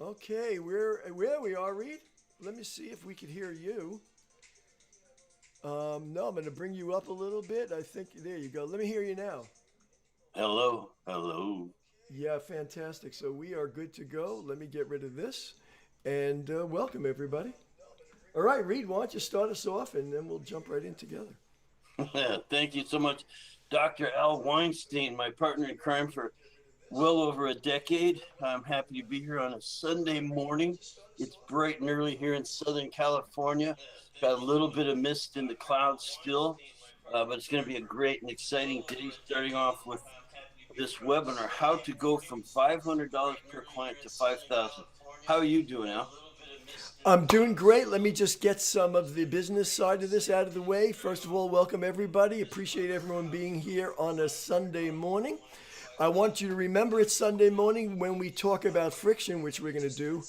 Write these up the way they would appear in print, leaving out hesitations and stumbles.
Okay, where we are, Reed. Let me see if we can hear you. No, I'm going to bring you up a little bit. I think there you go. Let me hear you now. Hello, hello. Yeah, fantastic. So we are good to go. Let me get rid of this and welcome everybody. All right, Reed, why don't you start us off and then we'll jump right in together. Thank you so much, Dr. Al Weinstein, my partner in crime for well over a decade. I'm happy to be here on a Sunday morning. It's bright and early here in Southern California. Got a little bit of mist in the clouds still, but it's going to be a great and exciting day. Starting off with this webinar: how to go from $500 per client to 5,000. How are you doing, Al? I'm doing great. Let me just get some of the business side of this out of the way. First of all, welcome everybody. Appreciate everyone being here on a Sunday morning. I want you to remember it's Sunday morning when we talk about friction, which we're going to do.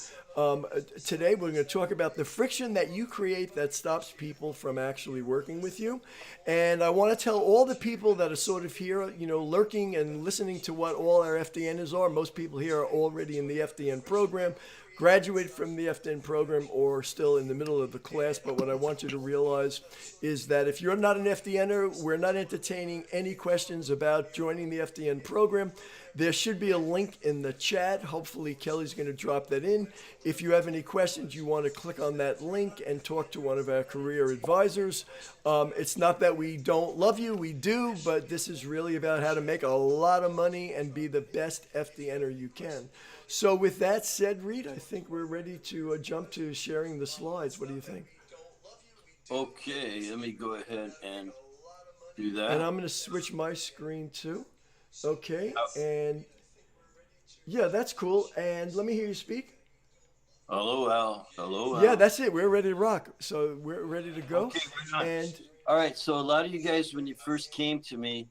Today, we're going to talk about the friction that you create that stops people from actually working with you. And I want to tell all the people that are sort of here, lurking and listening to what all our FDNers are. Most people here are already in the FDN program, graduated from the FDN program, or still in the middle of the class. But what I want you to realize is that if you're not an FDNer, we're not entertaining any questions about joining the FDN program. There should be a link in the chat. Hopefully, Kelly's going to drop that in. If you have any questions, you want to click on that link and talk to one of our career advisors. It's not that we don't love you, we do, but this is really about how to make a lot of money and be the best FDNer you can. So, with that said, Reed, I think we're ready to jump to sharing the slides. What do you think? Okay, let me go ahead and do And that. I'm going to switch my screen too. Okay, Uh, and yeah, that's cool. And let me hear you speak. Hello, Al. Hello, Yeah, Al. that's it. We're ready to rock. So we're ready to go. Okay, right on. And All right, so a lot of you guys, when you first came to me,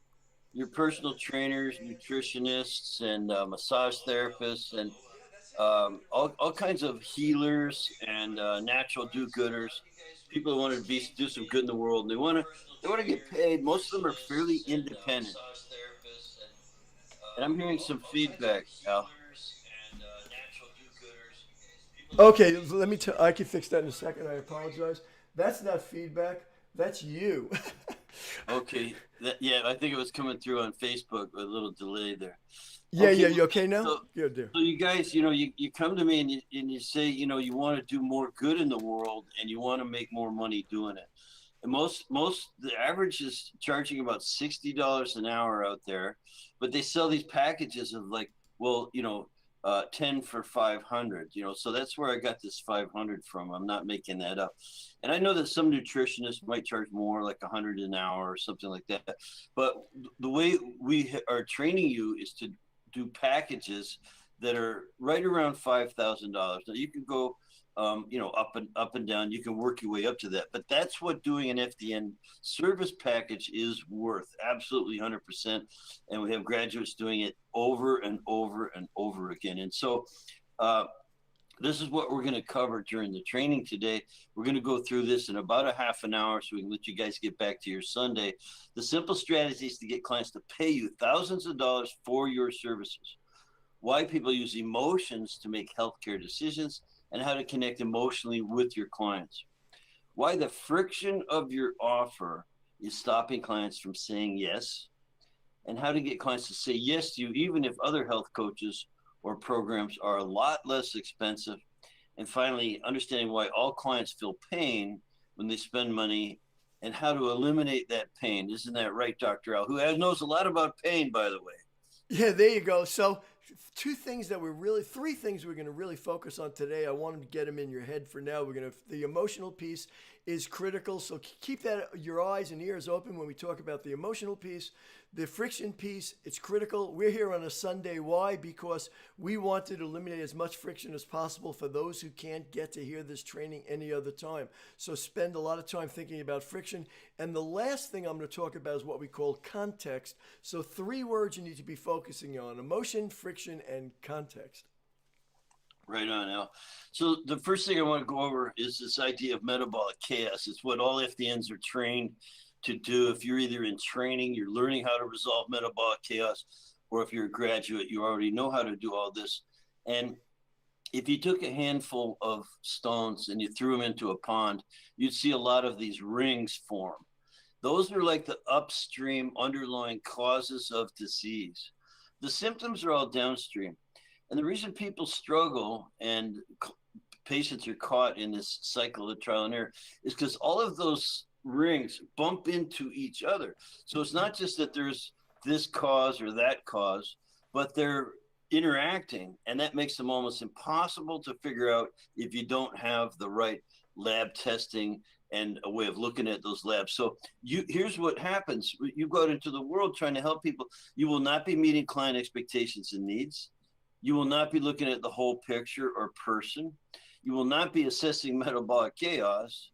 you're personal trainers, nutritionists, and massage therapists, and all kinds of healers and natural do-gooders. People who want to do some good in the world, and they want to get paid. Most of them are fairly independent, and I'm hearing some feedback, Al. okay, let me tell. I can fix that in a second. I apologize. That's not feedback. That's you. Okay, yeah, I think it was coming through on Facebook with a little delay there. Yeah, Okay, yeah. well, You okay now? so Good, dear. so you guys, you come to me and you say, you want to do more good in the world and you want to make more money doing it. And most the average is charging about $60 an hour out there, but they sell these packages of like, well, 10 for 500, so that's where I got this 500 from. I'm not making that up. And I know that some nutritionists might charge more, like 100 an hour or something like that. But the way we are training you is to do packages that are right around $5,000. Now you can go, up and down. You can work your way up to that, but that's what doing an FDN service package is worth. Absolutely 100%. And we have graduates doing it over and over and over again. And so, uh, this is what we're going to cover during the training today. We're going to go through this in about a half an hour so we can let you guys get back to your Sunday. The simple strategy is to get clients to pay you thousands of dollars for your services. Why people use emotions to make healthcare decisions, and how to connect emotionally with your clients. Why the friction of your offer is stopping clients from saying yes, and how to get clients to say yes to you, even if other health coaches or programs are a lot less expensive. And finally, understanding why all clients feel pain when they spend money and how to eliminate that pain. Isn't that right, Dr. Al, who knows a lot about pain, by the way? Yeah, there you go. So, three things we're going to really focus on today. I want to get them in your head for now. The emotional piece is critical. So keep that your eyes and ears open when we talk about the emotional piece. The friction piece, it's critical. We're here on a Sunday. Why? Because we want to eliminate as much friction as possible for those who can't get to hear this training any other time. So spend a lot of time thinking about friction. And the last thing I'm going to talk about is what we call context. So three words you need to be focusing on: emotion, friction, and context. Right on, Al. So the first thing I want to go over is this idea of metabolic chaos. It's what all FDNs are trained to do. If you're either in training, you're learning how to resolve metabolic chaos, or if you're a graduate, you already know how to do all this. And if you took a handful of stones and you threw them into a pond, you'd see a lot of these rings form. Those are like the upstream underlying causes of disease. The symptoms are all downstream. And the reason people struggle and patients are caught in this cycle of trial and error is because all of those rings bump into each other. So it's not just that there's this cause or that cause, but they're interacting, and that makes them almost impossible to figure out if you don't have the right lab testing and a way of looking at those labs. So here's what happens. You go out into the world trying to help people. You will not be meeting client expectations and needs. You will not be looking at the whole picture or person. You will not be assessing metabolic chaos,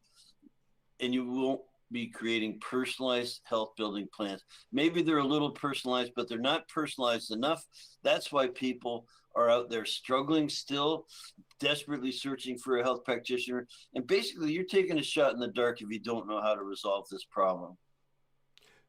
and you won't be creating personalized health building plans. Maybe they're a little personalized, but they're not personalized enough. That's why people are out there struggling still, desperately searching for a health practitioner. And basically, you're taking a shot in the dark if you don't know how to resolve this problem.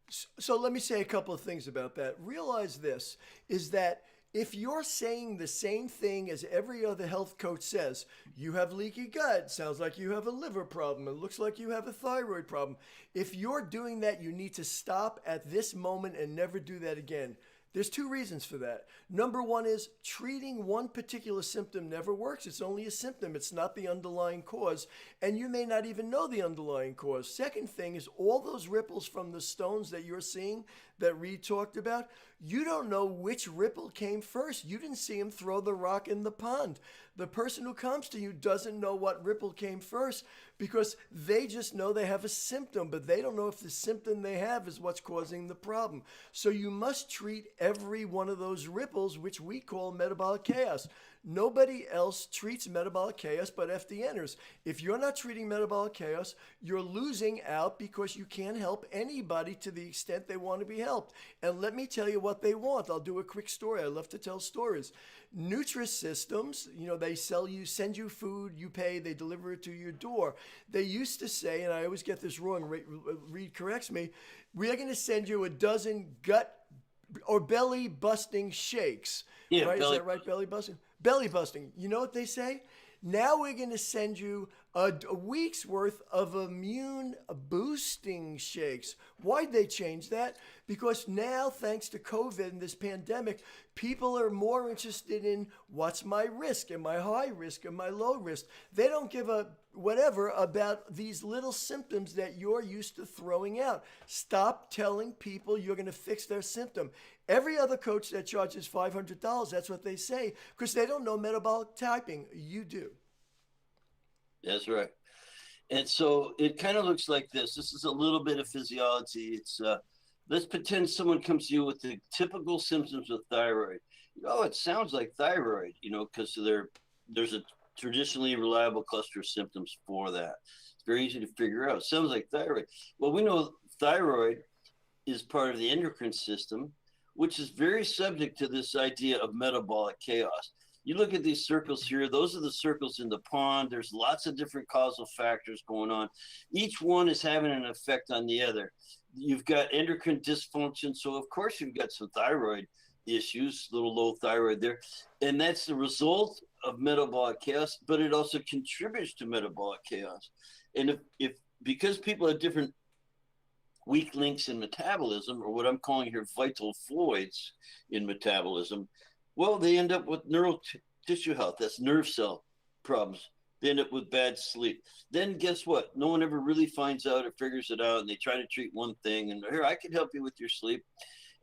So let me say a couple of things about that. Realize this is that if you're saying the same thing as every other health coach says, you have leaky gut, sounds like you have a liver problem, it looks like you have a thyroid problem. If you're doing that, you need to stop at this moment and never do that again. There's two reasons for that. Number one is treating one particular symptom never works. It's only a symptom. It's not the underlying cause. And you may not even know the underlying cause. Second thing is all those ripples from the stones that you're seeing that Reed talked about, you don't know which ripple came first. You didn't see him throw the rock in the pond. The person who comes to you doesn't know what ripple came first because they just know they have a symptom, but they don't know if the symptom they have is what's causing the problem. So you must treat every one of those ripples, which we call metabolic chaos. Nobody else treats metabolic chaos but FDNers. If you're not treating metabolic chaos, you're losing out because you can't help anybody to the extent they want to be helped. And let me tell you what they want. I'll do a quick story. I love to tell stories. Nutrisystems, they send you food, you pay, they deliver it to your door. They used to say, and I always get this wrong, Reed corrects me, we are going to send you a dozen gut or belly busting shakes. Yeah, right? Is that right? Belly busting? Belly busting. You know what they say? Now we're going to send you a week's worth of immune boosting shakes. Why'd they change that? Because now, thanks to COVID and this pandemic, people are more interested in what's my risk? Am I high risk? Am I low risk? They don't give a whatever about these little symptoms that you're used to throwing out. Stop telling people you're going to fix their symptom. Every other coach that charges $500, that's what they say, because they don't know metabolic typing. You do. That's right. And so it kind of looks like this. This is a little bit of physiology. It's let's pretend someone comes to you with the typical symptoms of thyroid. Oh, it sounds like thyroid, because there's a traditionally reliable cluster of symptoms for that. It's very easy to figure out. It sounds like thyroid. Well, we know thyroid is part of the endocrine system, which is very subject to this idea of metabolic chaos. You look at these circles here, those are the circles in the pond. There's lots of different causal factors going on. Each one is having an effect on the other. You've got endocrine dysfunction. So, of course, you've got some thyroid issues, little low thyroid there. And that's the result of metabolic chaos, but it also contributes to metabolic chaos. And if because people have different weak links in metabolism, or what I'm calling here vital fluids in metabolism, well, they end up with neural tissue health. That's nerve cell problems. They end up with bad sleep. Then guess what? No one ever really finds out or figures it out, and they try to treat one thing, and here, I can help you with your sleep.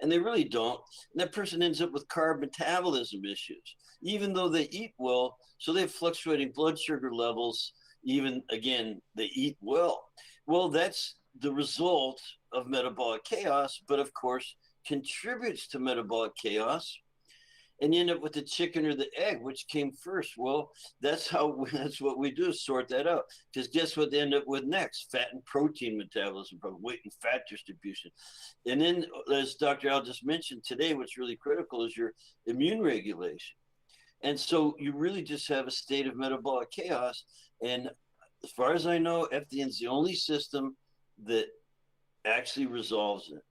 And they really don't. And that person ends up with carb metabolism issues, even though they eat well. So they have fluctuating blood sugar levels. Even, again, they eat well. Well, that's the result of metabolic chaos, but of course contributes to metabolic chaos. And you end up with the chicken or the egg, which came first. Well, that's what we do, is sort that out. Because guess what they end up with next? Fat and protein metabolism, weight and fat distribution. And then, as Dr. Al just mentioned today, what's really critical is your immune regulation. And so you really just have a state of metabolic chaos. And as far as I know, FDN is the only system that actually resolves it.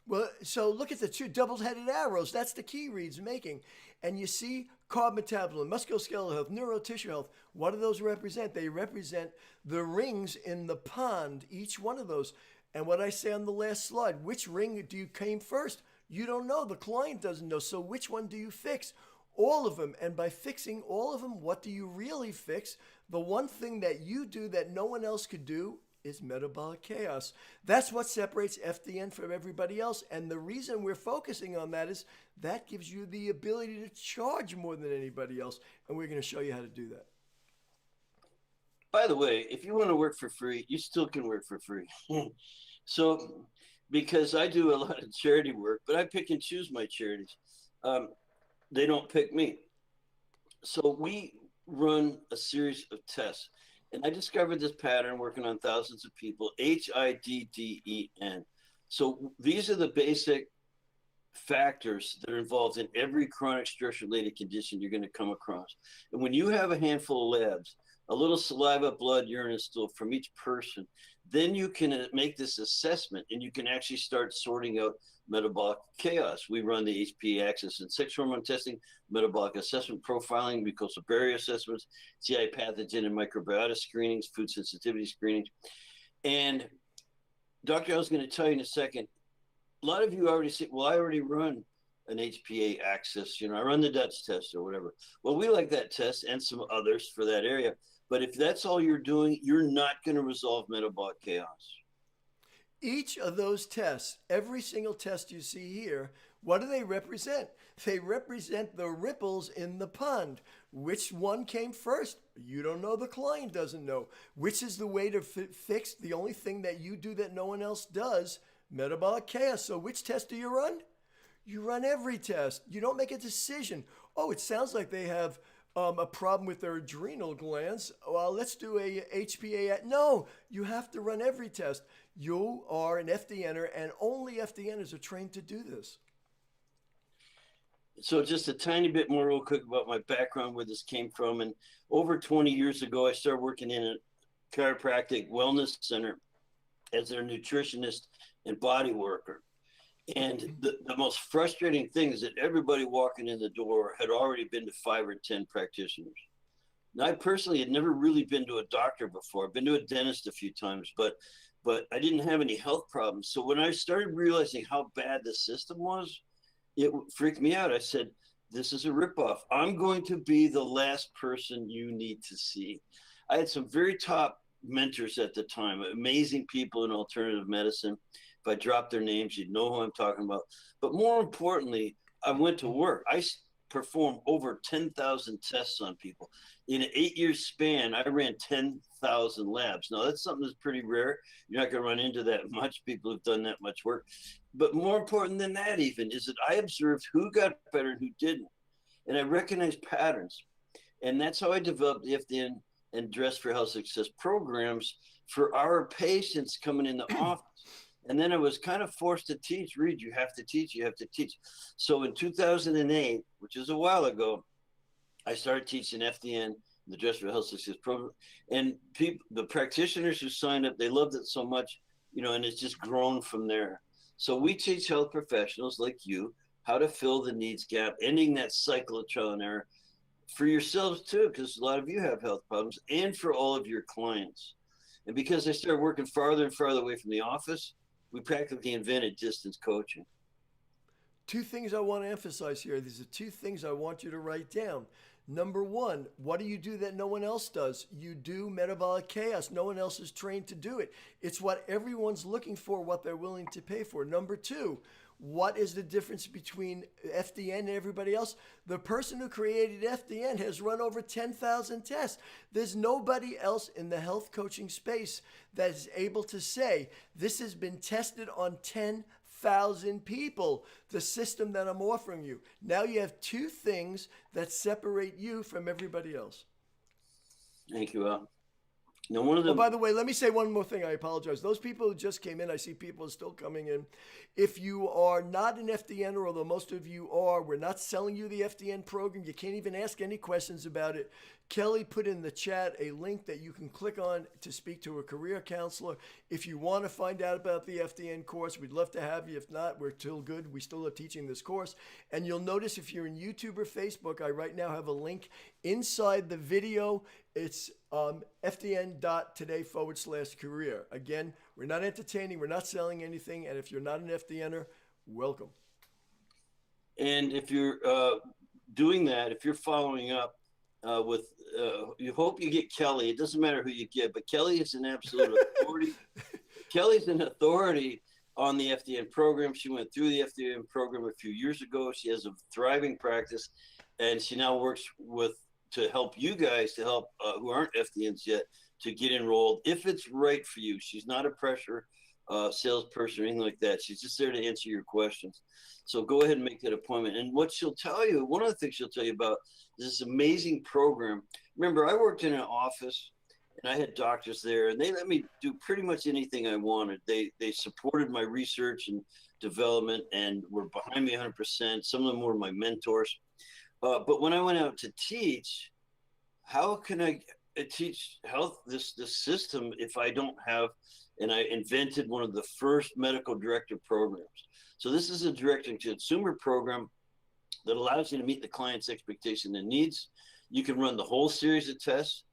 Well, so look at the two double-headed arrows. That's the key Reed's making. And you see, carb metabolism, musculoskeletal health, neurotissue health. What do those represent? They represent the rings in the pond, each one of those. And what I say on the last slide, which ring do you came first? You don't know. The client doesn't know. So which one do you fix? All of them. And by fixing all of them, what do you really fix? The one thing that you do that no one else could do is metabolic chaos. That's what separates FDN from everybody else. And the reason we're focusing on that is that gives you the ability to charge more than anybody else. And we're going to show you how to do that. By the way, if you want to work for free, you still can work for free. So, because I do a lot of charity work, but I pick and choose my charities. They don't pick me. So we run a series of tests. And I discovered this pattern working on thousands of people, HIDDEN. So these are the basic factors that are involved in every chronic stress-related condition you're going to come across. And when you have a handful of labs, a little saliva, blood, urine, and stool from each person, then you can make this assessment and you can actually start sorting out metabolic chaos. We run the HPA axis and sex hormone testing, metabolic assessment profiling, mucosal barrier assessments, GI pathogen and microbiota screenings, food sensitivity screenings. And Dr. I was going to tell you in a second, a lot of you already say, well, I already run an HPA axis, I run the Dutch test or whatever. Well, we like that test and some others for that area. But if that's all you're doing, you're not going to resolve metabolic chaos. Each of those tests, every single test you see here, what do they represent? They represent the ripples in the pond. Which one came first? You don't know. The client doesn't know. Which is the way to fix the only thing that you do that no one else does? Metabolic chaos. So which test do you run? You run every test. You don't make a decision. Oh, it sounds like they have a problem with their adrenal glands. Well, let's do a HPA. No, you have to run every test. You are an FDNer, and only FDNers are trained to do this. So just a tiny bit more real quick about my background, where this came from. And over 20 years ago, I started working in a chiropractic wellness center as their nutritionist and body worker. And the most frustrating thing is that everybody walking in the door had already been to 5 or 10 practitioners. Now, I personally had never really been to a doctor before. I've been to a dentist a few times, but I didn't have any health problems. So when I started realizing how bad the system was, it freaked me out. I said, this is a ripoff. I'm going to be the last person you need to see. I had some very top mentors at the time, amazing people in alternative medicine. If I drop their names, you'd know who I'm talking about. But more importantly, I went to work. I performed over 10,000 tests on people. In an 8-year span, I ran 10,000 labs. Now, that's something that's pretty rare. You're not going to run into that much. People have done that much work. But more important than that even is that I observed who got better and who didn't. And I recognized patterns. And that's how I developed the FDN and Dress for Health Success programs for our patients coming in the office. And then I was kind of forced to teach. Reed, you have to teach, you have to teach. So in 2008, which is a while ago, I started teaching FDN, the Dress for Health Success program. And the practitioners who signed up, they loved it so much, and it's just grown from there. So we teach health professionals like you how to fill the needs gap, ending that cycle of trial and error for yourselves too, because a lot of you have health problems, and for all of your clients. And because I started working farther and farther away from the office, we practically invented distance coaching. Two things I want to emphasize here. These are two things I want you to write down. Number one, what do you do that no one else does? You do metabolic chaos. No one else is trained to do it. It's what everyone's looking for, what they're willing to pay for. Number two, what is the difference between FDN and everybody else? The person who created FDN has run over 10,000 tests. There's nobody else in the health coaching space that is able to say, this has been tested on 10,000 people, the system that I'm offering you. Now you have two things that separate you from everybody else. Thank you, Al. Now, one of Oh, them. by the way, let me say one more thing. I apologize. Those people who just came in, I see people are still coming in. If you are not an FDN, although most of you are, we're not selling you the FDN program. You can't even ask any questions about it. Kelly put in the chat a link that you can click on to speak to a career counselor. If you want to find out about the FDN course, we'd love to have you. If not, we're still good. We still are teaching this course. And you'll notice if you're in YouTube or Facebook, I right now have a link inside the video. It's fdn.today/career. Again, we're not entertaining, we're not selling anything, and if you're not an FDNer, welcome. And if you're doing that, if you're following up with, you hope you get Kelly. It doesn't matter who you get, but Kelly is an absolute authority. Kelly's an authority on the FDN program. She went through the FDN program a few years ago. She has a thriving practice, and she now works to help you guys, to help who aren't FDNs yet, to get enrolled if it's right for you. She's not a pressure salesperson or anything like that. She's just there to answer your questions. So go ahead and make that appointment. And what she'll tell you, one of the things she'll tell you about is this amazing program. Remember, I worked in an office and I had doctors there, and they let me do pretty much anything I wanted. They supported my research and development and were behind me 100%. Some of them were my mentors. But when I went out to teach, how can I teach health, this system, if I don't have, and I invented one of the first medical directive programs. So this is a direct-to-consumer program that allows you to meet the client's expectation and needs. You can run the whole series of tests.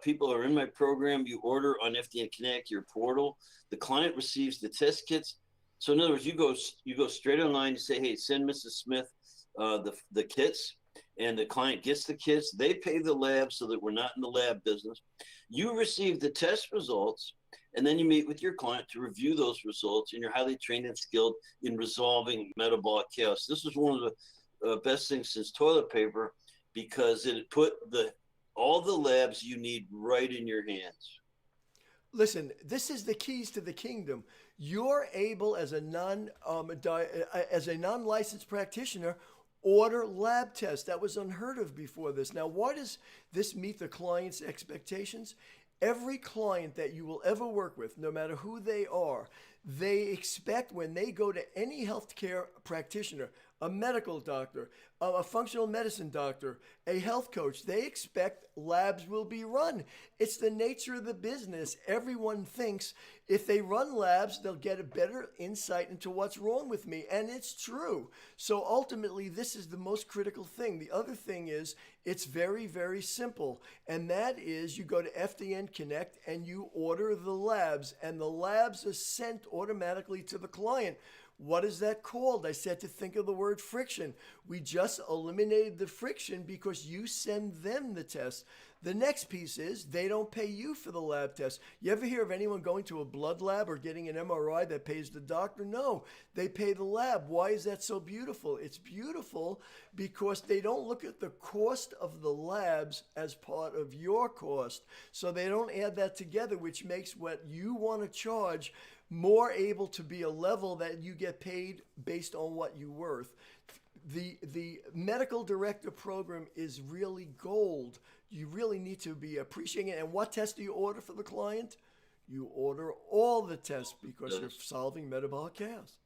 People are in my program. You order on FDN Connect, your portal. The client receives the test kits. So in other words, you go straight online. You say, hey, send Mrs. Smith the kits, and the client gets the kits. They pay the lab so that we're not in the lab business. You receive the test results, and then you meet with your client to review those results, and you're highly trained and skilled in resolving metabolic chaos. This is one of the best things since toilet paper, because it put all the labs you need right in your hands. Listen, this is the keys to the kingdom. You're able, as a non-licensed practitioner, order lab tests. That was unheard of before this. Now, why does this meet the client's expectations? Every client that you will ever work with, no matter who they are, they expect when they go to any healthcare practitioner, a medical doctor, a functional medicine doctor, a health coach, they expect labs will be run. It's the nature of the business. Everyone thinks if they run labs, they'll get a better insight into what's wrong with me. And it's true. So ultimately, this is the most critical thing. The other thing is it's very, very simple. And that is you go to FDN Connect and you order the labs, and the labs are sent automatically to the client. What is that called? I said to think of the word friction. We just eliminated the friction because you send them the test. The next piece is they don't pay you for the lab test. You ever hear of anyone going to a blood lab or getting an MRI that pays the doctor? No, they pay the lab. Why is that so beautiful? It's beautiful because they don't look at the cost of the labs as part of your cost. So they don't add that together, which makes what you want to charge more able to be a level that you get paid based on what you're worth. The medical director program is really gold. You really need to be appreciating it. And what test do you order for the client? You order all the tests because you're solving metabolic chaos.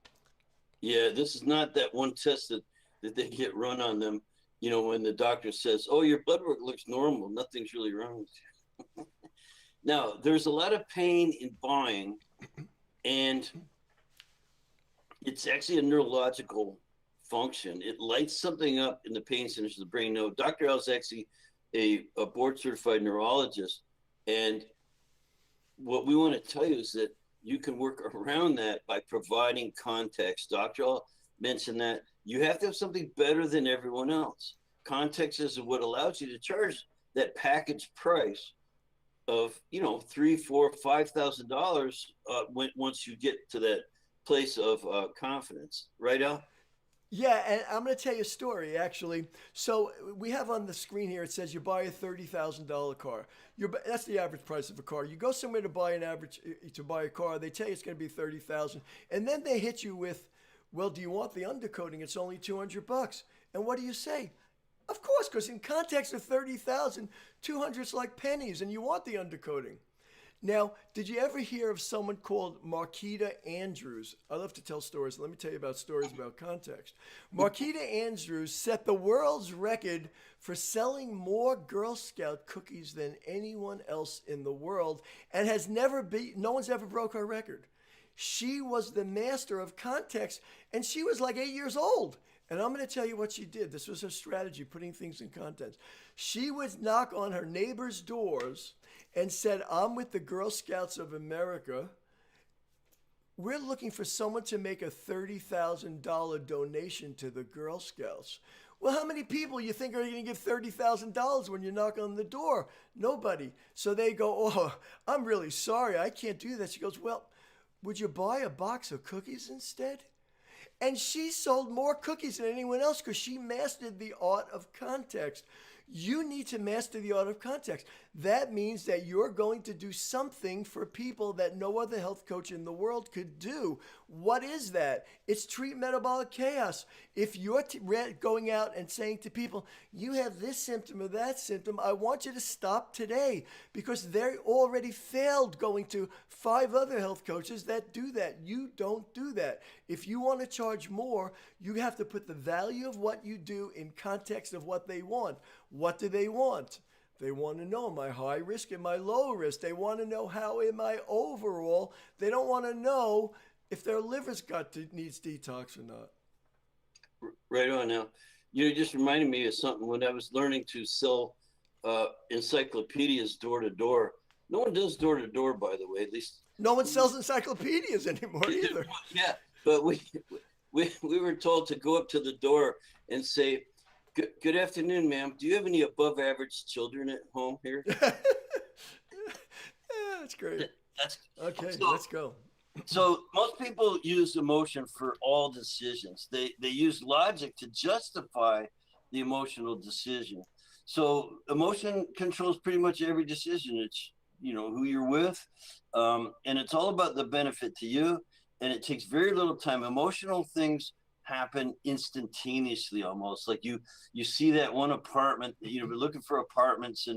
Yeah, this is not that one test that they get run on them. You know, when the doctor says, oh, your blood work looks normal, nothing's really wrong with you. Now, there's a lot of pain in buying, and it's actually a neurological function. It lights something up in the pain centers of the brain. Now, Dr. Al is actually a board certified neurologist. And what we want to tell you is that you can work around that by providing context. Dr. Al mentioned that you have to have something better than everyone else. Context is what allows you to charge that package price of, you know, $3,000, $4,000, $5,000 once you get to that place of confidence. Right, Al? Yeah, and I'm going to tell you a story, actually. So we have on the screen here, it says you buy a $30,000 car. That's the average price of a car. You go somewhere to buy a car, they tell you it's going to be $30,000, and then they hit you with, well, do you want the undercoating? It's only $200. And what do you say? Of course, because in context of 30,000, 200's like pennies, and you want the undercoating. Now, did you ever hear of someone called Marquita Andrews? I love to tell stories. Let me tell you about stories about context. Marquita Andrews set the world's record for selling more Girl Scout cookies than anyone else in the world, and has never been, no one's ever broke her record. She was the master of context, and she was like 8 years old. And I'm going to tell you what she did. This was her strategy, putting things in context. She would knock on her neighbors' doors and said, I'm with the Girl Scouts of America. We're looking for someone to make a $30,000 donation to the Girl Scouts. Well, how many people you think are going to give $30,000 when you knock on the door? Nobody. So they go, oh, I'm really sorry. I can't do that. She goes, well, would you buy a box of cookies instead? And she sold more cookies than anyone else because she mastered the art of context. You need to master the art of context. That means that you're going to do something for people that no other health coach in the world could do. What is that? It's treat metabolic chaos. If you're going out and saying to people, you have this symptom or that symptom, I want you to stop today, because they already failed going to 5 other health coaches that do that. You don't do that. If you want to charge more, you have to put the value of what you do in context of what they want. What do they want? They want to know my high risk and my low risk. They want to know how am I overall. They don't want to know if their liver's needs detox or not. Right on. Now, you just reminded me of something when I was learning to sell encyclopedias door to door. No one does door to door, by the way. At least no one sells encyclopedias anymore either. Yeah, but we were told to go up to the door and say, Good afternoon, ma'am. Do you have any above average children at home here? Yeah, that's great. Okay, so, let's go. So most people use emotion for all decisions. They use logic to justify the emotional decision. So emotion controls pretty much every decision. It's, who you're with, and it's all about the benefit to you, and it takes very little time. Emotional things happen instantaneously, almost like you see that one apartment, we're looking for apartments,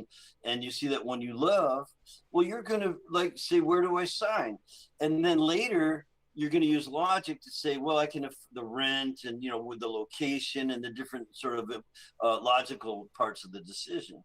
and you see that one you love. Well, you're going to say, where do I sign? And then later you're going to use logic to say, well, I can the rent and with the location and the different sort of logical parts of the decision.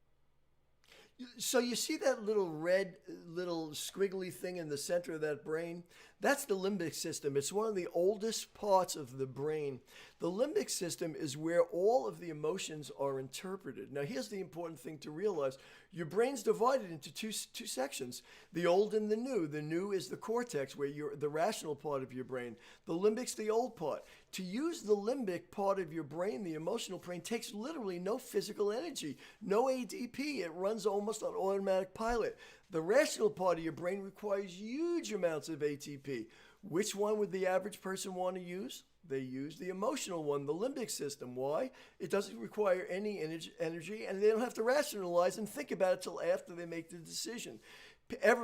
So you see that little red, little squiggly thing in the center of that brain? That's the limbic system. It's one of the oldest parts of the brain. The limbic system is where all of the emotions are interpreted. Now, here's the important thing to realize. Your brain's divided into two sections, the old and the new. The new is the cortex, where you're the rational part of your brain. The limbic's the old part. To use the limbic part of your brain, the emotional brain, takes literally no physical energy, no ADP. It runs almost on automatic pilot. The rational part of your brain requires huge amounts of ATP. Which one would the average person want to use? They use the emotional one, the limbic system. Why? It doesn't require any energy, and they don't have to rationalize and think about it till after they make the decision.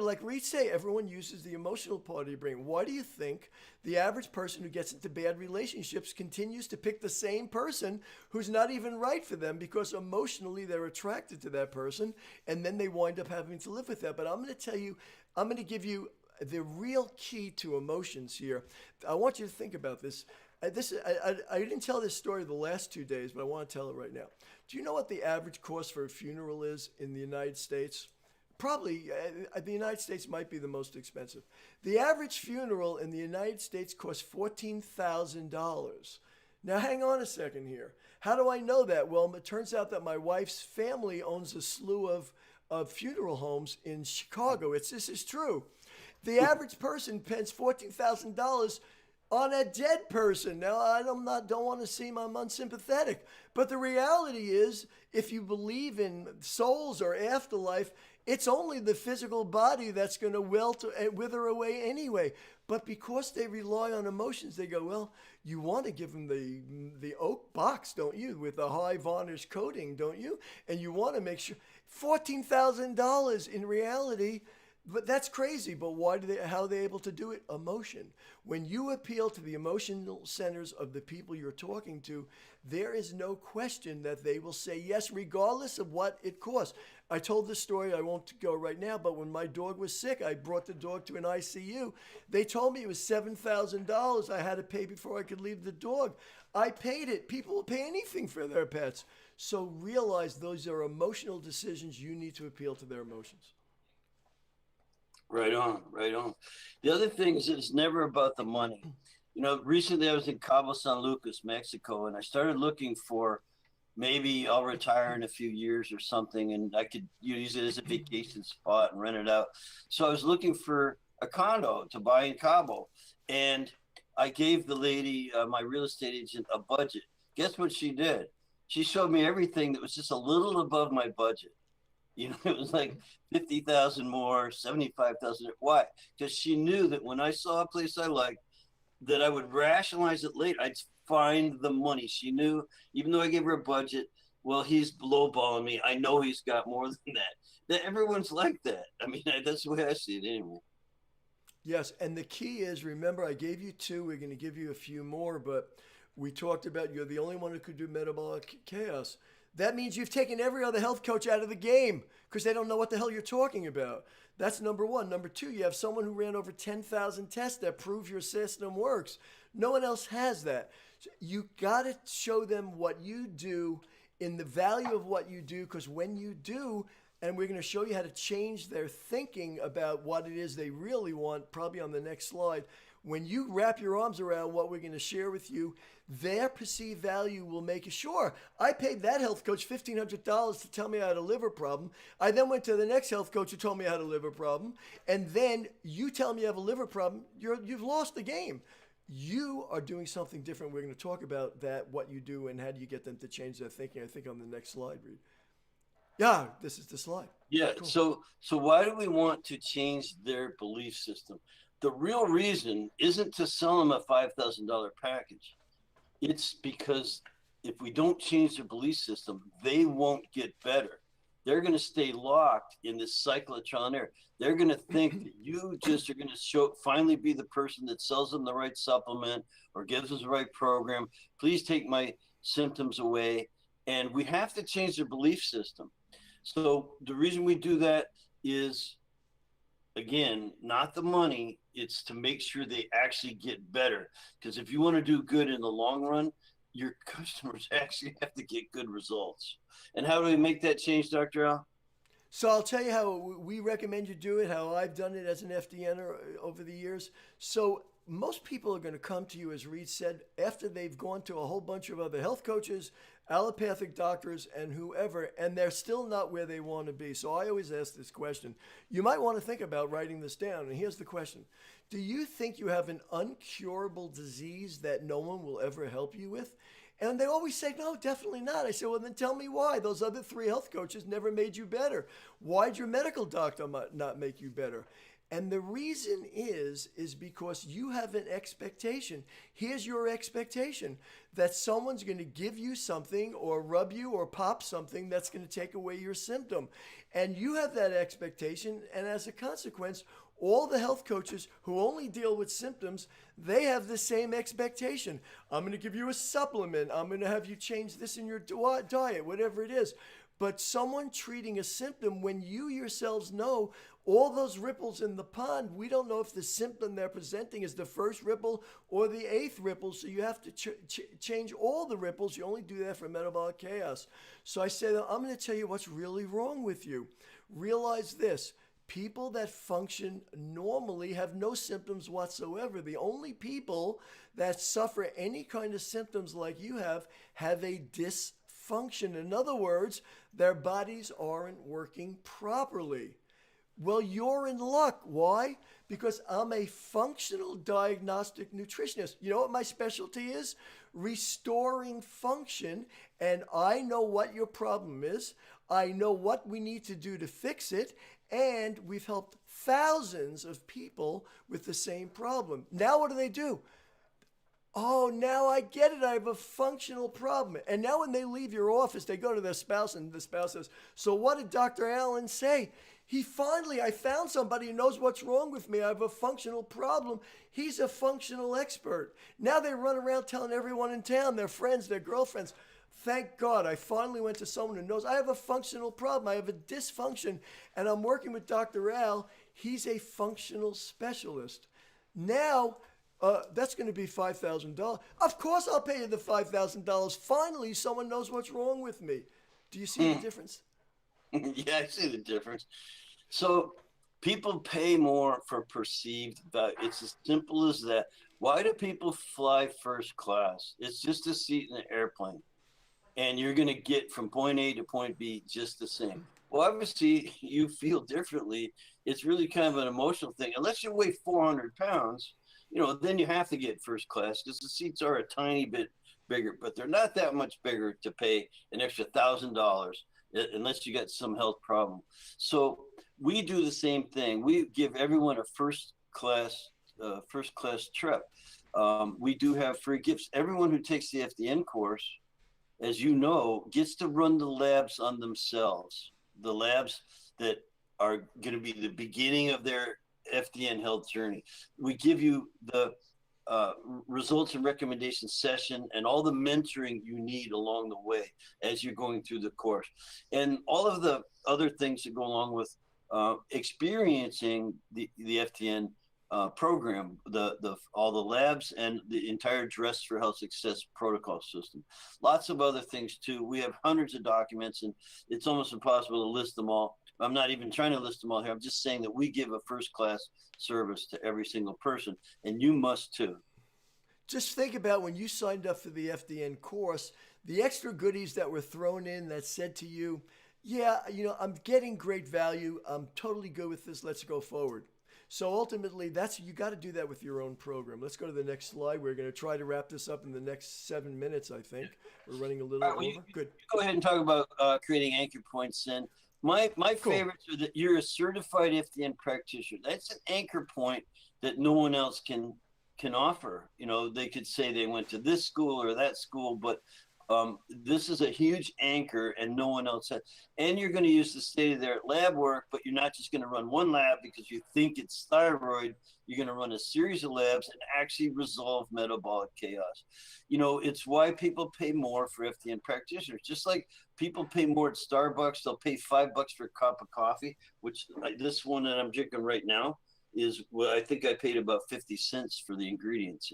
Like Reed say, everyone uses the emotional part of your brain. Why do you think the average person who gets into bad relationships continues to pick the same person who's not even right for them? Because emotionally they're attracted to that person, and then they wind up having to live with that. But I'm going to give you the real key to emotions here. I want you to think about this. I didn't tell this story the last 2 days, but I want to tell it right now. Do you know what the average cost for a funeral is in the United States? Probably, the United States might be the most expensive. The average funeral in the United States costs $14,000. Now, hang on a second here. How do I know that? Well, it turns out that my wife's family owns a slew of funeral homes in Chicago. This is true. The average person spends $14,000 on a dead person. Now, I don't want to seem I'm unsympathetic, but the reality is, if you believe in souls or afterlife, it's only the physical body that's going to wither away anyway. But because they rely on emotions, they go, well, you want to give them the oak box, don't you, with the high varnish coating, don't you? And you want to make sure $14,000 in reality. But that's crazy. But how are they able to do it? Emotion. When you appeal to the emotional centers of the people you're talking to, there is no question that they will say yes, regardless of what it costs. I told this story, I won't go right now, but when my dog was sick, I brought the dog to an ICU. They told me it was $7,000 I had to pay before I could leave the dog. I paid it. People will pay anything for their pets. So realize those are emotional decisions. You need to appeal to their emotions. Right on, right on. The other thing is it's never about the money. You know, recently I was in Cabo San Lucas, Mexico, and I started looking for maybe I'll retire in a few years or something, and I could use it as a vacation spot and rent it out. So I was looking for a condo to buy in Cabo, and I gave the lady, my real estate agent, a budget. Guess what she did? She showed me everything that was just a little above my budget. You know, it was like 50,000 more, 75,000. Why? Because she knew that when I saw a place I liked, that I would rationalize it later. I'd find the money. She knew, even though I gave her a budget, well, he's lowballing me. I know he's got more than that. That everyone's like that. I mean, that's the way I see it anyway. Yes, and the key is, remember, I gave you two. We're going to give you a few more, but we talked about you're the only one who could do metabolic chaos. That means you've taken every other health coach out of the game because they don't know what the hell you're talking about. That's number one. Number two, you have someone who ran over 10,000 tests that prove your system works. No one else has that. So you got to show them what you do in the value of what you do, because when you do, and we're going to show you how to change their thinking about what it is they really want, probably on the next slide. When you wrap your arms around what we're going to share with you, their perceived value will make you, sure, I paid that health coach $1,500 to tell me I had a liver problem. I then went to the next health coach who told me I had a liver problem. And then you tell me you have a liver problem, you've lost the game. You are doing something different. We're going to talk about that, what you do, and how do you get them to change their thinking. I think on the next slide, Reed. Yeah, this is the slide. Yeah. Cool. So why do we want to change their belief system? The real reason isn't to sell them a $5,000 package. It's because if we don't change their belief system, they won't get better. They're going to stay locked in this cycle of trial and error. They're going to think that you just are going to finally be the person that sells them the right supplement or gives them the right program. Please take my symptoms away. And we have to change their belief system. So the reason we do that is, again, not the money. It's to make sure they actually get better. Because if you want to do good in the long run, your customers actually have to get good results. And how do we make that change, Dr. Al? So I'll tell you how we recommend you do it, how I've done it as an FDNer over the years. So most people are going to come to you, as Reed said, after they've gone to a whole bunch of other health coaches, allopathic doctors, and whoever, and they're still not where they want to be. So I always ask this question. You might want to think about writing this down. And here's the question. Do you think you have an uncurable disease that no one will ever help you with? And they always say, no, definitely not. I say, well, then tell me why. Those other three health coaches never made you better. Why'd your medical doctor not make you better? And the reason is because you have an expectation. Here's your expectation, that someone's going to give you something or rub you or pop something that's going to take away your symptom. And you have that expectation, and as a consequence, all the health coaches who only deal with symptoms, they have the same expectation. I'm going to give you a supplement. I'm going to have you change this in your diet, whatever it is. But someone treating a symptom, when you yourselves know all those ripples in the pond, we don't know if the symptom they're presenting is the first ripple or the eighth ripple. So you have to change all the ripples. You only do that for metabolic chaos. So I say that I'm going to tell you what's really wrong with you. Realize this. People that function normally have no symptoms whatsoever. The only people that suffer any kind of symptoms like you have a dysfunction. In other words, their bodies aren't working properly. Well, you're in luck. Why? Because I'm a functional diagnostic nutritionist. You know what my specialty is? Restoring function. And I know what your problem is. I know what we need to do to fix it. And we've helped thousands of people with the same problem. Now what do? Oh, now I get it. I have a functional problem. And now when they leave your office, they go to their spouse, and the spouse says, "So what did Dr. Allen say?" I found somebody who knows what's wrong with me. I have a functional problem. He's a functional expert. Now they run around telling everyone in town, their friends, their girlfriends, "Thank God, I finally went to someone who knows I have a functional problem. I have a dysfunction, and I'm working with Dr. Al. He's a functional specialist." Now, that's going to be $5,000. Of course, I'll pay you the $5,000. Finally, someone knows what's wrong with me. Do you see the difference? Yeah, I see the difference. So people pay more for perceived value. It's as simple as that. Why do people fly first class? It's just a seat in an airplane, and you're going to get from point A to point B just the same. Well, obviously, you feel differently. It's really kind of an emotional thing. Unless you weigh 400 pounds, then you have to get first class because the seats are a tiny bit bigger, but they're not that much bigger to pay an extra $1,000 unless you got some health problem. So we do the same thing. We give everyone a first class trip. We do have free gifts. Everyone who takes the FDN course, as you know, gets to run the labs on themselves. The labs that are going to be the beginning of their FDN health journey. We give you the uh, results and recommendations session and all the mentoring you need along the way as you're going through the course. And all of the other things that go along with experiencing the FDN program, the all the labs and the entire Dress for Health Success protocol system. Lots of other things too. We have hundreds of documents, and it's almost impossible to list them all. I'm not even trying to list them all here. I'm just saying that we give a first class service to every single person, and you must too. Just think about when you signed up for the FDN course, the extra goodies that were thrown in that said to you, "Yeah, I'm getting great value. I'm totally good with this. Let's go forward." So ultimately, you got to do that with your own program. Let's go to the next slide. We're going to try to wrap this up in the next 7 minutes, I think. We're running a little All right, well, over. Good. go ahead and talk about creating anchor points. And my Cool. favorites are that you're a certified FDN practitioner. That's an anchor point that no one else can offer. They could say they went to this school or that school, but this is a huge anchor and no one else has. And you're going to use the state of the art lab work, but you're not just going to run one lab because you think it's thyroid. You're going to run a series of labs and actually resolve metabolic chaos. It's why people pay more for FDN practitioners. Just like people pay more at Starbucks, they'll pay $5 for a cup of coffee, which this one that I'm drinking right now is what I think I paid about 50 cents for the ingredients.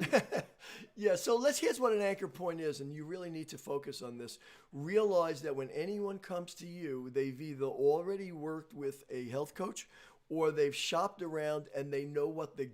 Yeah, so here's what an anchor point is, and you really need to focus on this. Realize that when anyone comes to you, they've either already worked with a health coach or they've shopped around and they know what the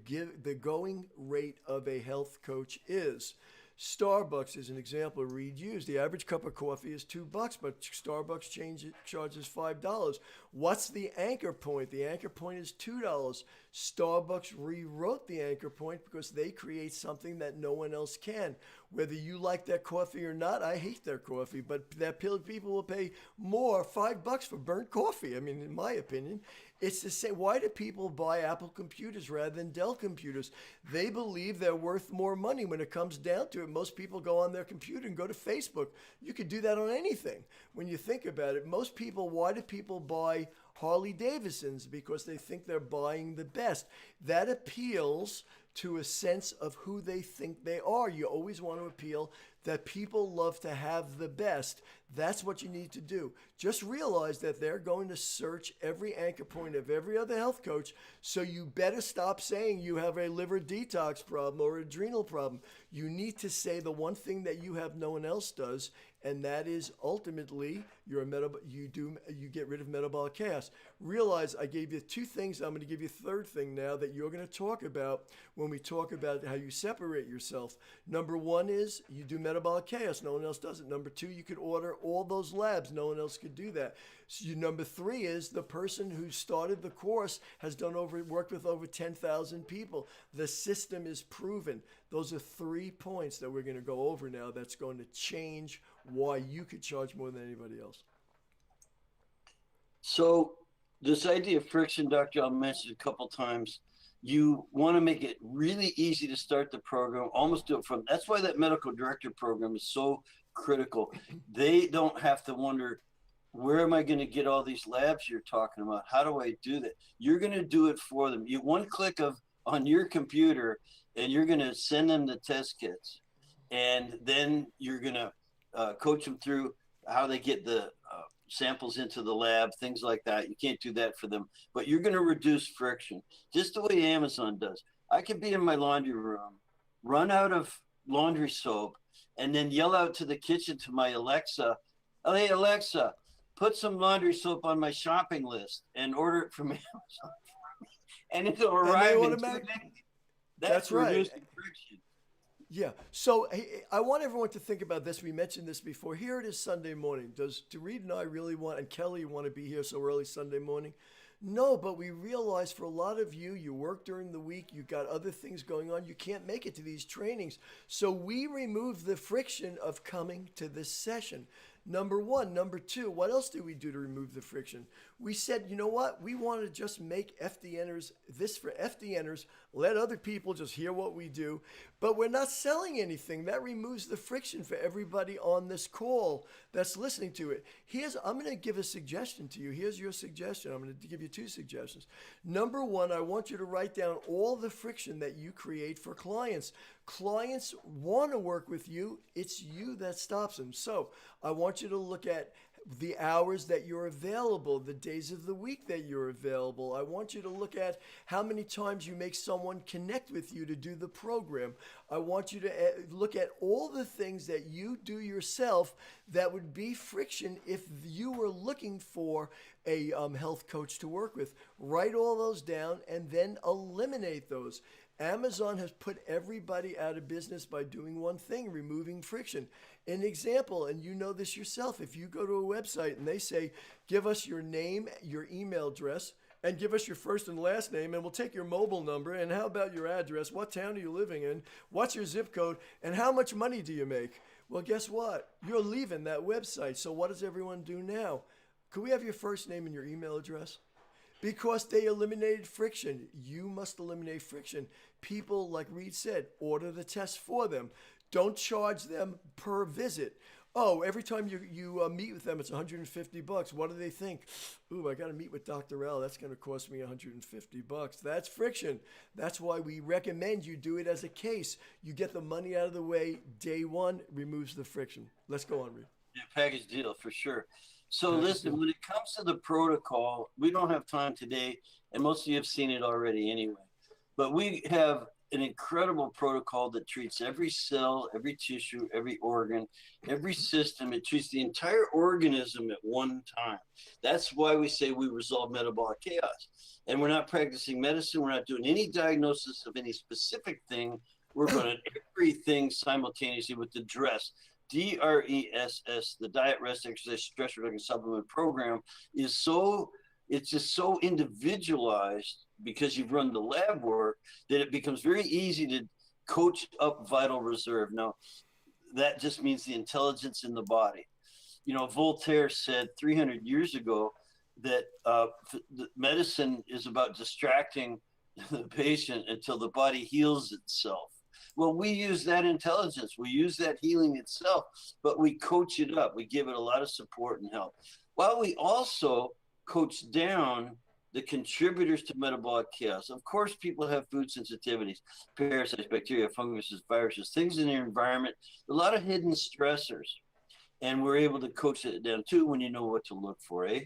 going rate of a health coach is. Starbucks is an example Reed used. The average cup of coffee is $2, but Starbucks charges $5. What's the anchor point? The anchor point is $2. Starbucks rewrote the anchor point because they create something that no one else can. Whether you like their coffee or not, I hate their coffee, but people will pay more, $5 for burnt coffee. I mean, in my opinion, it's the same. Why do people buy Apple computers rather than Dell computers? They believe they're worth more money when it comes down to it. Most people go on their computer and go to Facebook. You could do that on anything. When you think about it, why do people buy Harley Davidsons? Because they think they're buying the best. That appeals to a sense of who they think they are. You always want to appeal that people love to have the best. That's what you need to do. Just realize that they're going to search every anchor point of every other health coach, so you better stop saying you have a liver detox problem or adrenal problem. You need to say the one thing that you have no one else does, and that is ultimately you get rid of metabolic chaos. Realize I gave you two things. I'm going to give you a third thing now that you're going to talk about when we talk about how you separate yourself. Number one is you do metabolic chaos. No one else does it. Number two, you could order all those labs. No one else could do that. Number three is the person who started the course has worked with over 10,000 people. The system is proven. Those are 3 points that we're going to go over now that's going to change why you could charge more than anybody else. So this idea of friction, Dr. I'll mention a couple times. You want to make it really easy to start the program, almost do it from, that's why that medical director program is so critical. They don't have to wonder, where am I going to get all these labs you're talking about? How do I do that? You're going to do it for them. You one click of on your computer, and you're going to send them the test kits, and then you're going to coach them through how they get the samples into the lab, things like that. You can't do that for them, but you're going to reduce friction, just the way Amazon does. I could be in my laundry room, run out of laundry soap, and then yell out to the kitchen to my Alexa, "Oh, hey, Alexa, put some laundry soap on my shopping list and order it from Amazon." And it'll arrive in 2 days. That's right. Reducing friction. Yeah. So hey, I want everyone to think about this. We mentioned this before. Here it is Sunday morning. Do Reed and I really want, and Kelly, want to be here so early Sunday morning? No, but we realize for a lot of you, you work during the week, you got other things going on, you can't make it to these trainings. So we remove the friction of coming to this session. Number one. Number two, what else do we do to remove the friction? We said, you know what? We want to just make FDNers, this for FDNers, let other people just hear what we do, but we're not selling anything. That removes the friction for everybody on this call that's listening to it. I'm going to give a suggestion to you. Here's your suggestion. I'm going to give you 2 suggestions. Number one, I want you to write down all the friction that you create for clients. Clients want to work with you. It's you that stops them. So I want you to look at the hours that you're available, the days of the week that you're available. I want you to look at how many times you make someone connect with you to do the program. I want you to look at all the things that you do yourself that would be friction if you were looking for a health coach to work with. Write all those down and then eliminate those. Amazon has put everybody out of business by doing one thing, removing friction. An example, and you know this yourself, if you go to a website and they say, give us your name, your email address, and give us your first and last name, and we'll take your mobile number, and how about your address, what town are you living in, what's your zip code, and how much money do you make? Well, guess what? You're leaving that website. So what does everyone do now? Could we have your first name and your email address? Because they eliminated friction. You must eliminate friction. People, like Reed said, order the test for them. Don't charge them per visit. Oh, every time you meet with them, it's $150. What do they think? Ooh, I got to meet with Dr. L. That's going to cost me $150. That's friction. That's why we recommend you do it as a case. You get the money out of the way. Day one removes the friction. Let's go on, Reed. Yeah, package deal for sure. So listen, when it comes to the protocol, we don't have time today, and most of you have seen it already anyway. But we have an incredible protocol that treats every cell, every tissue, every organ, every system. It treats the entire organism at one time. That's why we say we resolve metabolic chaos. And we're not practicing medicine. We're not doing any diagnosis of any specific thing. We're going to everything simultaneously with the DRESS. DRESS, the Diet, Rest, Exercise, Stress Reduction Supplement Program, is so, it's just so individualized because you've run the lab work that it becomes very easy to coach up vital reserve. Now, that just means the intelligence in the body. You know, Voltaire said 300 years ago that medicine is about distracting the patient until the body heals itself. Well, we use that intelligence. We use that healing itself, but we coach it up. We give it a lot of support and help. While we also coach down the contributors to metabolic chaos. Of course, people have food sensitivities, parasites, bacteria, funguses, viruses, things in their environment, a lot of hidden stressors. And we're able to coach it down too when you know what to look for, eh?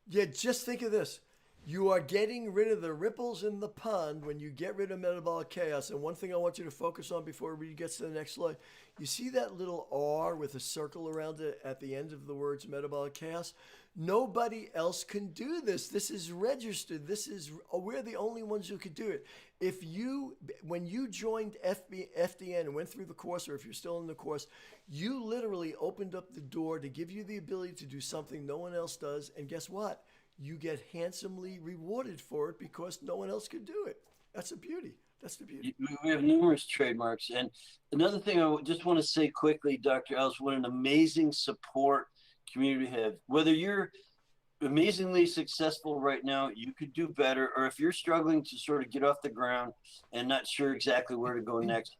Yeah, just think of this. You are getting rid of the ripples in the pond when you get rid of metabolic chaos. And one thing I want you to focus on before we get to the next slide, you see that little R with a circle around it at the end of the words metabolic chaos? Nobody else can do this. This is registered. We're the only ones who could do it. When you joined FDN and went through the course, or if you're still in the course, you literally opened up the door to give you the ability to do something no one else does. And guess what? You get handsomely rewarded for it because no one else could do it. That's the beauty. That's the beauty. We have numerous trademarks. And another thing I just want to say quickly, Dr. Ellis, what an amazing support community we have. Whether you're amazingly successful right now. You could do better. Or if you're struggling to sort of get off the ground and not sure exactly where to go next,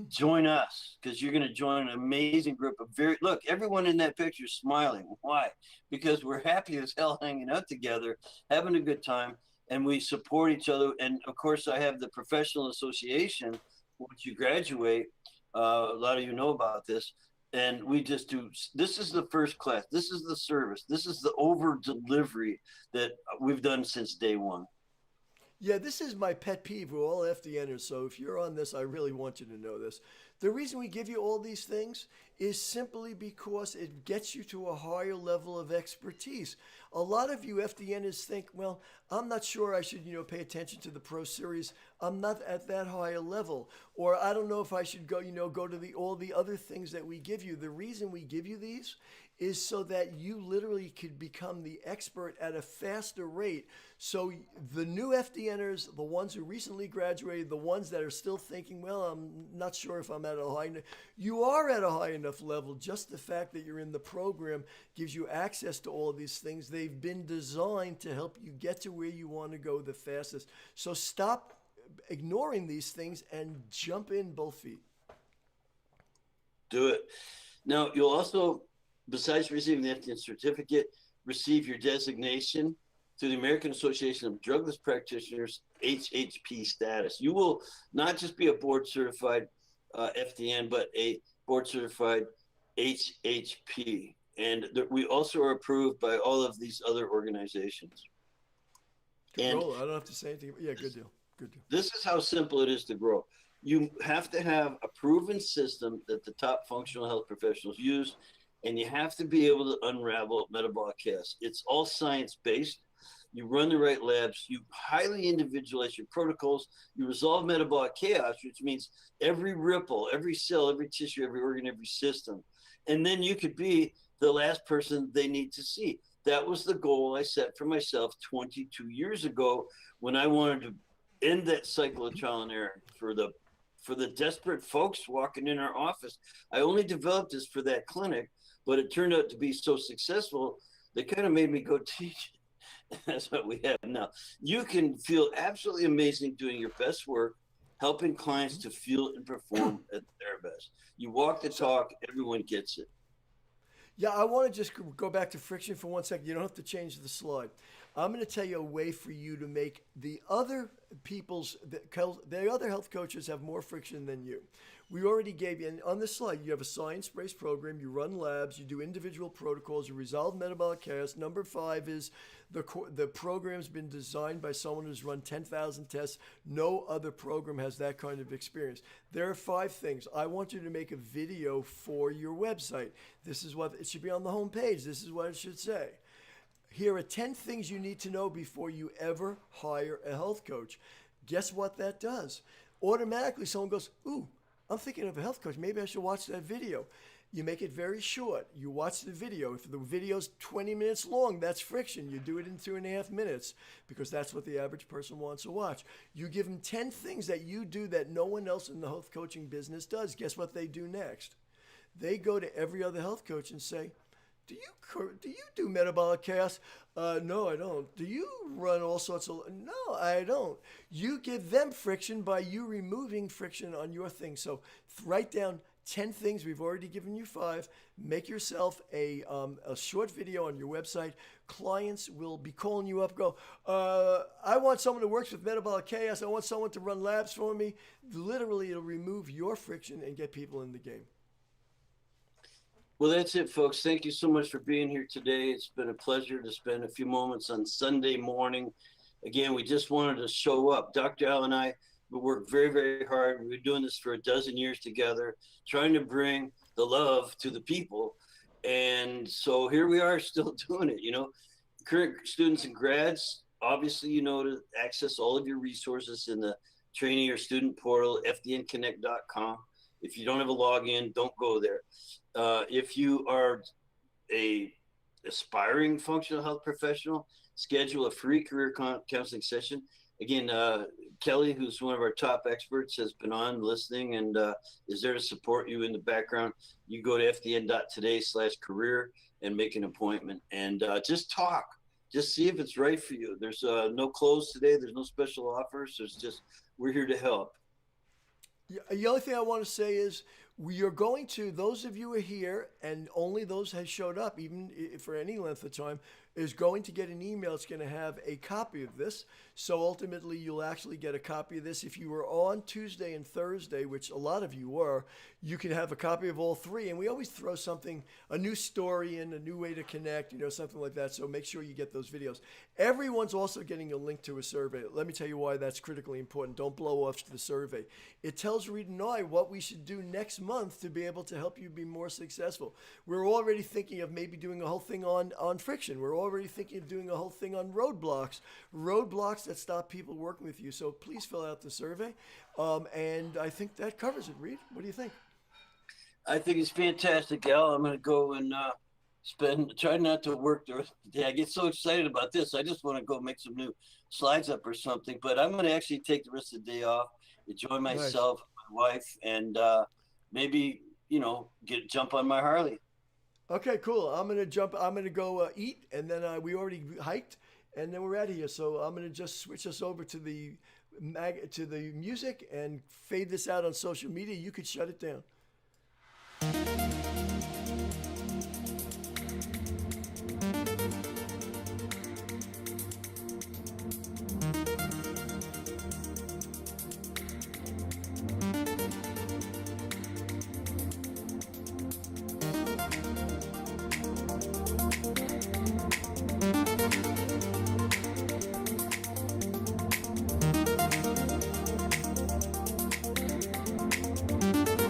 join us, because you're going to join an amazing group of look, everyone in that picture is smiling. Why? Because we're happy as hell hanging out together, having a good time, and we support each other. And of course, I have the professional association. Once you graduate, a lot of you know about this, and we just do. This is the first class, this is the service, this is the over delivery that we've done since day one. Yeah, this is my pet peeve with all FDNers. So if you're on this, I really want you to know this. The reason we give you all these things is simply because it gets you to a higher level of expertise. A lot of you FDNers think, well, I'm not sure I should, pay attention to the Pro Series. I'm not at that higher level. Or I don't know if I should go, go to all the other things that we give you. The reason we give you these is so that you literally could become the expert at a faster rate. So the new FDNers, the ones who recently graduated, the ones that are still thinking, well, I'm not sure if I'm at a high enough, you are at a high enough level. Just the fact that you're in the program gives you access to all of these things. They've been designed to help you get to where you want to go the fastest. So stop ignoring these things and jump in both feet. Do it. Now, you'll also, besides receiving the FDN certificate, receive your designation to the American Association of Drugless Practitioners HHP status. You will not just be a board certified FDN, but a board certified HHP. And we also are approved by all of these other organizations. And I don't have to say anything. Yeah, good deal. Good deal. This is how simple it is to grow. You have to have a proven system that the top functional health professionals use, and you have to be able to unravel metabolic chaos. It's all science-based. You run the right labs. You highly individualize your protocols. You resolve metabolic chaos, which means every ripple, every cell, every tissue, every organ, every system. And then you could be the last person they need to see. That was the goal I set for myself 22 years ago when I wanted to end that cycle of trial and error for the desperate folks walking in our office. I only developed this for that clinic, but it turned out to be so successful, they kind of made me go teach. That's what we have now. You can feel absolutely amazing doing your best work, helping clients to feel and perform at their best. You walk the talk, everyone gets it. Yeah, I want to just go back to friction for 1 second. You don't have to change the slide. I'm going to tell you a way for you to make the other the other health coaches have more friction than you. We already gave you, and on this slide, you have a science-based program, you run labs, you do individual protocols, you resolve metabolic chaos. Number 5 is the program's been designed by someone who's run 10,000 tests. No other program has that kind of experience. There are 5 things. I want you to make a video for your website. This is what it should be on the home page. This is what it should say. Here are 10 things you need to know before you ever hire a health coach. Guess what that does? Automatically, someone goes, ooh, I'm thinking of a health coach. Maybe I should watch that video. You make it very short. You watch the video. If the video's 20 minutes long, that's friction. You do it in 2.5 minutes because that's what the average person wants to watch. You give them 10 things that you do that no one else in the health coaching business does. Guess what they do next? They go to every other health coach and say, do you do metabolic chaos? No, I don't. Do you run all sorts of? No, I don't. You give them friction by you removing friction on your thing. So write down 10 things. We've already given you 5. Make yourself a short video on your website. Clients will be calling you up. Go, I want someone who works with metabolic chaos. I want someone to run labs for me. Literally, it'll remove your friction and get people in the game. Well, that's it, folks. Thank you so much for being here today. It's been a pleasure to spend a few moments on Sunday morning. Again, we just wanted to show up. Dr. Al and I, we worked very, very hard. We've been doing this for a dozen years together, trying to bring the love to the people. And so here we are still doing it. Current students and grads, obviously, to access all of your resources in the training or student portal, fdnconnect.com. If you don't have a login, don't go there. If you are a aspiring functional health professional, schedule a free career counseling session. Again, Kelly, who's one of our top experts, has been on listening and is there to support you in the background. You go to fdn.today/career and make an appointment and just talk. just see if it's right for you. There's no close today. There's no special offers. There's just, we're here to help. Yeah, the only thing I want to say is we are going to, those of you who are here, and only those has showed up, even for any length of time, is going to get an email. It's going to have a copy of this. So ultimately, you'll actually get a copy of this. If you were on Tuesday and Thursday, which a lot of you were, you can have a copy of all three. And we always throw something, a new story in, a new way to connect, something like that. So make sure you get those videos. Everyone's also getting a link to a survey. Let me tell you why that's critically important. Don't blow off the survey. It tells Reed and I what we should do next month to be able to help you be more successful. We're already thinking of maybe doing a whole thing on friction. We're already thinking of doing a whole thing on roadblocks that stop people working with you. So please fill out the survey. And I think that covers it. Reed, what do you think? I think it's fantastic, Al. I'm going to go and try not to work the rest of the day. I get so excited about this. I just want to go make some new slides up or something. But I'm going to actually take the rest of the day off, enjoy myself, nice. My wife, and maybe, jump on my Harley. Okay, cool. I'm gonna go eat, and then we already hiked, and then we're out of here. So I'm gonna just switch us over to the music and fade this out on social media. You could shut it down.